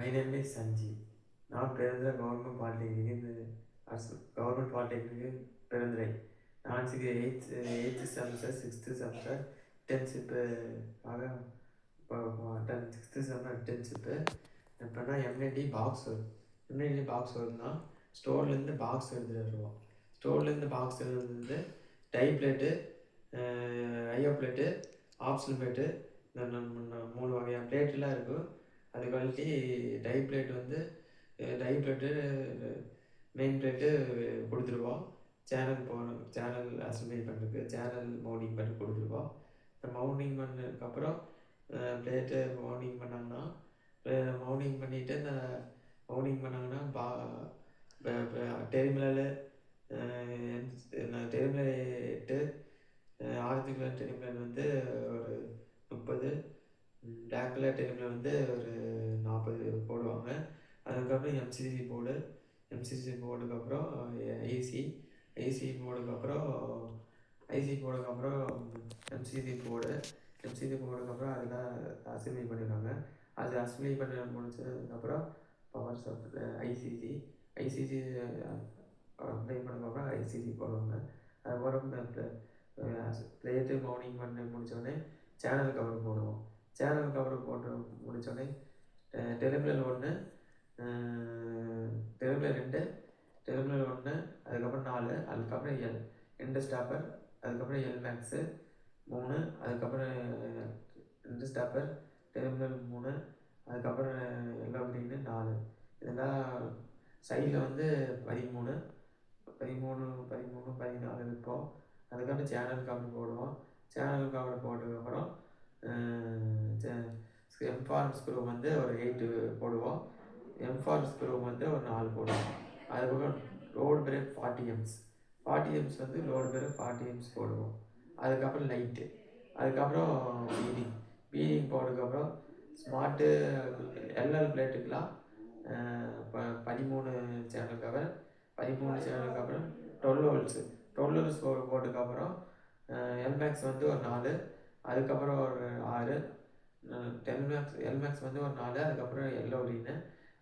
My name is Sanjeev. நான் பிறந்த government polytechnic government polytechnic பிறந்தரை. நான் eighth semester sixth semester internship ஆக சிக்ஸ்த்து செமஸ்டர் இன்டர்ன்ஷிப்பு இப்போனா MNT box work. MNT box ஒர்க்னா ஸ்டோர்லேருந்து பாக்ஸ் எடுத்துகிட்டு வருவோம். ஸ்டோர்லேருந்து பாக்ஸ் எடுத்து டைப்லெட்டு, ஐயோ பிளேட்டு, ஆப்ஷனல் பிளேட்டு, மூணு வகையான பிளேட்டெலாம் இருக்கும். அது கழட்டி டை பிளேட்டு மெயின் பிளேட்டு கொடுத்துருவோம். சேனல் அசம்பிளி பண்ணுறதுக்கு சேனல் மவுண்டிங் பண்ணி கொடுத்துருவோம். மவுண்டிங் பண்ணதுக்கப்புறம் பிளேட்டு மவுண்டிங் பண்ணாங்கன்னா டெர்மினலு டெர்மினல் 8, ஆரஞ்சுக்குள்ள டெர்மினல் ஒரு 30, பிளாக் கலர் டெர்மினல் ஒரு 40 போடுவாங்க. அதுக்கப்புறம் எம்சிசி போர்டுக்கப்புறம் ஐசி போர்டுக்கப்புறம் எம்சிசி போர்டுக்கப்புறம் அதெல்லாம் அசம்பிளி பண்ணிடுவாங்க. அது அசம்பிளி பண்ணி முடிச்சதுக்கப்புறம் பவர் சப்ளை ஐசிசி அப்ளை பண்ணதுக்கப்புறம் ஐசிசி போடுவாங்க. அதுக்கப்புறம் பிளேட்டு மவுண்டிங் பண்ணி முடித்தோடனே சேனல் கவர் போடுவோம். சேனல் கவர் போட்டு முடித்தோடனே டெர்மினல் 1, டெர்மினல் 2, டெர்மினல் 1, அதுக்கப்புறம் 4, அதுக்கப்புறம் எல் எண்டு ஸ்டாப்பர், அதுக்கப்புறம் எல் மேக்ஸு 3, அதுக்கப்புறம் எண்டு ஸ்டாப்பர், டெர்மினல் 3, அதுக்கப்புறம் எல்லோ க்ரீனு 4. இதெல்லாம் சைடில் 13, 14 இருப்போம். அதுக்கப்புறம் சேனல் கவர் போடுவோம். சேனல் கவர் போட்டதுக்கப்புறம் எம்ஃபார்ம் ஸ்க்ரூ ஒரு 8 போடுவோம். எம்ஃபார்ம் ஸ்க்ரூ ஒரு 4 போடுவோம். அதுக்கப்புறம் லோடு பிரேக் 40 எம்ஸ் லோடு பிரேக் 40 எம்ஸ் போடுவோம். அதுக்கப்புறம் லைட்டு, அதுக்கப்புறம் பீடிங் போட்டதுக்கப்புறம் ஸ்மார்ட்டு எல்எல் பிளேட்டுக்கெலாம் 13 சேனல் கவர், 12 வோல்ட்ஸ் போட்டதுக்கப்புறம் எல்மேக்ஸ் ஒரு 4, அதுக்கப்புறம் ஒரு 6, எல்மேக்ஸ் ஒரு 4, அதுக்கப்புறம் எல்லோ க்ரீனு,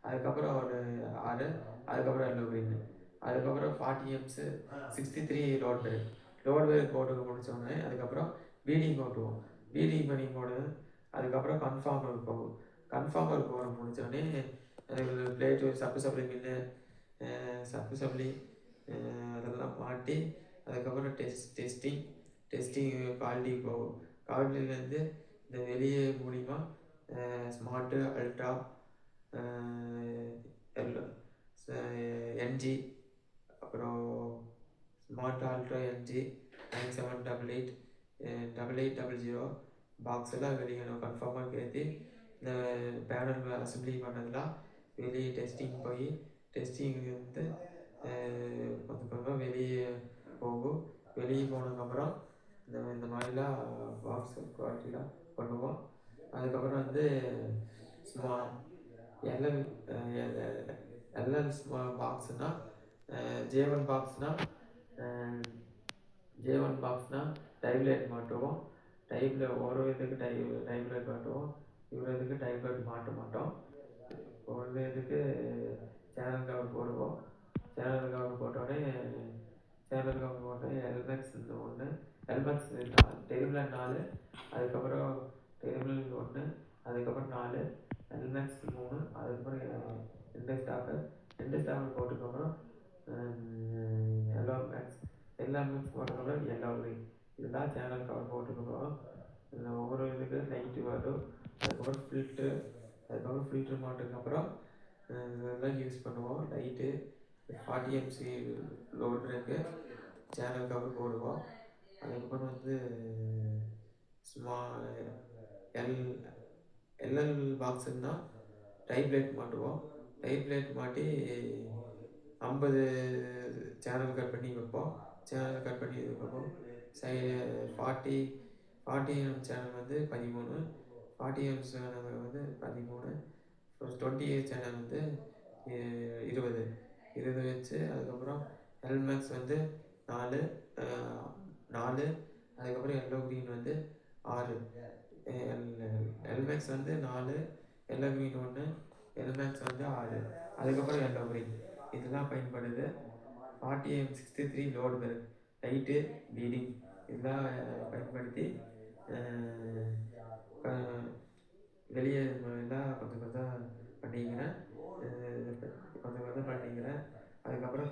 அதுக்கப்புறம் ஒரு 6, அதுக்கப்புறம் எல்லோ க்ரீனு, அதுக்கப்புறம் 40 எம்ஸு 63 லோடு பிரேக் போட்டு முடித்தோடனே அதுக்கப்புறம் பீடிங் ஓட்டுவோம். பீடிங் பண்ணி போடு. அதுக்கப்புறம் கன்ஃபார்மர் போட முடித்தோடனே பிளேட்டு சப்ளை மில்லு, சப்ளை அதெல்லாம் மாட்டி அதுக்கப்புறம் டெஸ்டிங் குவாலிட்டி போகும். குவாலிட்டிலேருந்து இந்த வெளியே மூலிமா ஸ்மார்ட்டு, அல்ட்ரா, என்ஜி, அப்புறம் ஸ்மார்ட் அல்ட்ரா என்ஜி 9788, 8800 பாக்ஸ் எல்லாம் வெளியே கன்ஃபார்மாக ஏற்றி இந்த பேனல் அசம்பிளி பண்ணதெல்லாம் வெளியே டெஸ்டிங் கொஞ்சம் வெளியே போகும். வெளியே போனதுக்கப்புறம் இந்த மாதிரிலாம் பாக்ஸ் குவாலிட்டிலாம் பண்ணுவோம். அதுக்கப்புறம் எல்எல் பாக்ஸ்னால் ஜே1 பாக்ஸ்னால் டைப்லைட் மாட்டுவோம். ஒரு இதுக்கு டைப்லைட் மாட்டுவோம், இவ்வளோ இதுக்கு டைப்லைட் மாட்ட மாட்டோம். ஒரு இதுக்கு சேனல் கவர் போடுவோம். சேனல் கவர் போட்டோடனே எல்மேக்ஸ் 1, எல்மேக்ஸ் டெர்மினல் 4, அதுக்கப்புறம் டெர்மினல் 1, அதுக்கப்புறம் 4, எல்மேக்ஸ் 3, அதுக்கப்புறம் எண்டு ஸ்டாப்பர் போட்டதுக்கப்புறம் எல்லா மேக்ஸ் போட்டதுக்கப்புறம் எல்லோ க்ரீன். இதெல்லாம் சேனல் கவர் போட்டதுக்கப்புறம் ஒவ்வொரு இதுக்கு லைட்டு வரும். அதுக்கப்புறம் ஃபில்ட்ரு மாட்டதுக்கப்புறம் இதெல்லாம் யூஸ் பண்ணுவோம். Light 40 MC load brake, channel cover போடுவோம். அதுக்கப்புறம் எல்எல் பாக்ஸுன்னா டைப்லைட் மாட்டுவோம். டைப்லைட் மாட்டி 50 சேனல் கட் பண்ணி வைப்போம். சேனல் கட் பண்ணி வைப்போம். 40 M channel 13, 40 M channel 13, 20 channel 20 வச்சு அதுக்கப்புறம் எல்மேக்ஸ் 4, அதுக்கப்புறம் எல்லோ க்ரீன் 6, எல்மேக்ஸ் 4, எல்லோ க்ரீன் 1, எல்மேக்ஸ் வந்து 6, அதுக்கப்புறம் எல்லோ க்ரீன் இதெல்லாம் பயன்படுது. 40M63 load bell light feeding இதெல்லாம் பயன்படுத்தி வெளியே எல்லாம் கொஞ்சம் கொஞ்சம் பண்ணிக்கிறேன். கொஞ்சம் கொஞ்சம் பண்ணிக்கிறேன். அதுக்கப்புறம்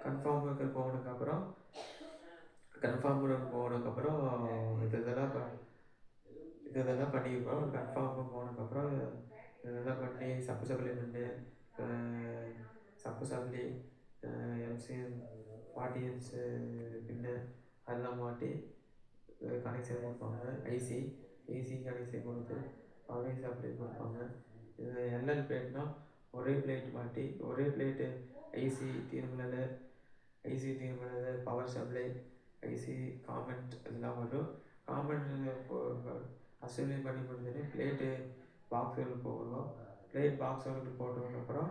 கன்ஃபார்முக்கு போனதுக்கப்புறம் இதெல்லாம் பண்ணியிருக்கோம். கன்ஃபார்முக்கு போனதுக்கப்புறம் இதெல்லாம் பண்ணி சப்ளிமெண்ட்டு எம்சிஎம் 40H பின்னு அதெல்லாம் மாட்டி கனெக்ஷன் கொடுப்பாங்க. ஐசி கனெக்ஷன் கொடுத்து அவரே சப்ளை கொடுப்பாங்க. இது எல்எல் பிளேட்னா ஒரே பிளேட் மாட்டி ஒரே பிளேட்டு ஐசி தீர்மலை பவர் சப்ளை ஐசி காமெண்ட் இதெல்லாம் வரும். காமெண்ட் அசம்பிளி பண்ணி முடிஞ்சோடனே பிளேட்டு பாக்ஸுகளுக்கு போடுவோம். பிளேட் பாக்ஸுகளுக்கு போட்டதுக்கப்புறம்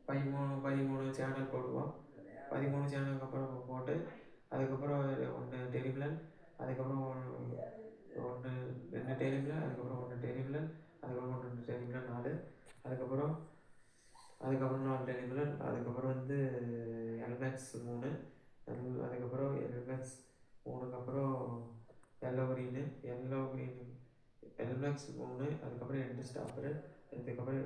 13 சேனல் போடுவோம். 13 சேனலுக்கு அப்புறம் போட்டு அதுக்கப்புறம் 1 டெரிமினல், அதுக்கப்புறம் 2 டெரிமினல், அதுக்கப்புறம் 1 டெரிமினல், அதுக்கப்புறம் 2 டெரிமினல் 4, அதுக்கப்புறம் 4 டெரிமினல், அதுக்கப்புறம் வந்து எல்மேக்ஸ் 3, அதுக்கப்புறம் எல்மேக்ஸ் 3க்கு அப்புறம் எல்லோ க்ரீனு எல்மேக்ஸ் 3, அதுக்கப்புறம் எண்டு ஸ்டாப்பரு, அதுக்கப்புறம்